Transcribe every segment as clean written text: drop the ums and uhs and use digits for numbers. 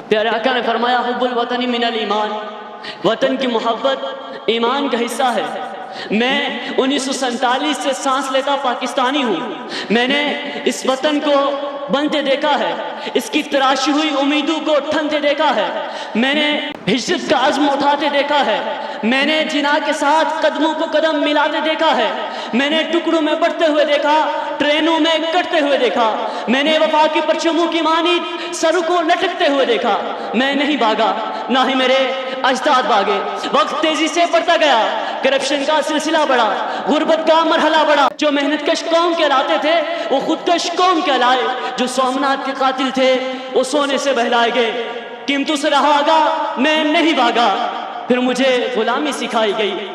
پیارے آقا نے فرمایا حب الوطن من الایمان، وطن کی محبت ایمان کا حصہ ہے۔ میں 1947 سے سانس لیتا پاکستانی ہوں۔ میں نے اس وطن کو بنتے دیکھا ہے، اس کی تراشی ہوئی امیدوں کو ٹھنتے دیکھا ہے، میں نے ہجرت کا عزم اٹھاتے دیکھا ہے، میں نے جناح کے ساتھ قدموں کو قدم ملاتے دیکھا ہے، میں نے ٹکڑوں میں بڑھتے ہوئے دیکھا، ٹرینوں میں کٹتے ہوئے دیکھا، میں نے وفا کی پرچموں کی مانند سروں کو لٹکتے ہوئے دیکھا۔ میں نہیں بھاگا، نہ ہی میرے اجداد بھاگے۔ وقت تیزی سے بڑھتا گیا، کرپشن کا سلسلہ بڑھا، غربت کا مرحلہ بڑھا۔ جو محنت کش قوم کہلاتے تھے وہ خودکش قوم کہلائے، جو سومنات کے قاتل تھے وہ سونے سے بہلائے گئے۔ قیمتوں سے رہا آگا، میں نہیں بھاگا۔ پھر مجھے غلامی سکھائی گئی،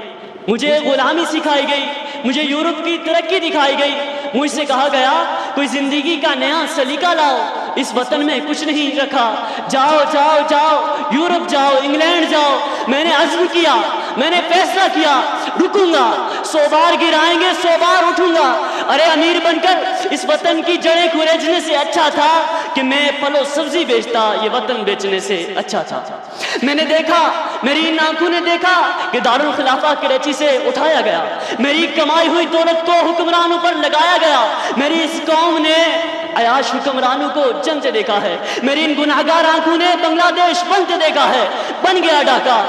مجھے غلامی سکھائی گئی، مجھے یورپ کی ترقی دکھائی گئی۔ مجھ سے کہا گیا کوئی زندگی کا نیا سلیقہ لاؤ، اس وطن میں کچھ نہیں رکھا، جاؤ جاؤ جاؤ، یورپ جاؤ، انگلینڈ جاؤ۔ میں نے عزم کیا، میں نے فیصلہ کیا، رکوں گا، 100 بار گرائیں گے 100 بار اٹھوں گا۔ ارے امیر بن کر اس وطن کی جڑیں کھریدنے سے اچھا تھا کہ میں پھل و سبزی بیچتا، یہ وطن بیچنے سے اچھا تھا۔ میں نے دیکھا، میری ان آنکھوں نے دیکھا کہ دارالخلافہ کراچی سے اٹھایا گیا، میری کمائی ہوئی دولت کو حکمرانوں پر لگایا گیا۔ میری اس قوم نے عیاش حکمرانوں کو جنتے دیکھا ہے، میری ان گناہگار آنکھوں نے بنگلہ دیش بنتے دیکھا ہے۔ بن گیا ڈاکہ،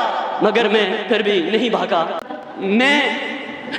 مگر میں پھر بھی نہیں بھاگا۔ میں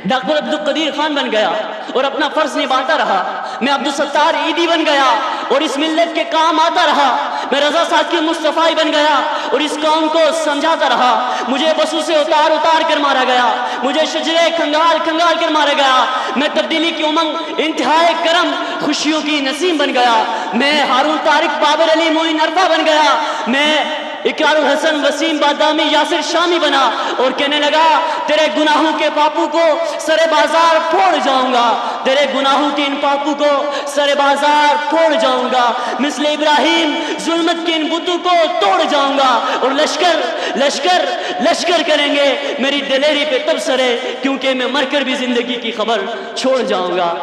ڈاکٹر عبدالقدیر خان بن گیا اور اپنا فرض نبھاتا رہا۔ میں عبدالستار عیدی بن گیا اور اس ملت کے کام آتا رہا۔ میں رضا ساکی مصطفی بن گیا اور اس قوم کو سمجھاتا رہا۔ مجھے بسوں سے اتار اتار کر مارا گیا، مجھے شجرے کھنگال کھنگال کر مارا گیا۔ میں تبدیلی کی امنگ، انتہائی کرم، خوشیوں کی نسیم بن گیا۔ میں ہارون طارق، بابر علی، معین عرفہ بن گیا۔ میں اقرار الحسن، وسیم بادامی، یاسر شامی بنا اور کہنے لگا تیرے گناہوں کے پاپوں کو سر بازار پھوڑ جاؤں گا، تیرے گناہوں کے ان پاپوں کو سر بازار پھوڑ جاؤں گا، مثل ابراہیم ظلمت کے ان بتوں کو توڑ جاؤں گا، اور لشکر لشکر لشکر کریں گے۔ میری دلیری پہ تب سرے، کیونکہ میں مر کر بھی زندگی کی خبر چھوڑ جاؤں گا۔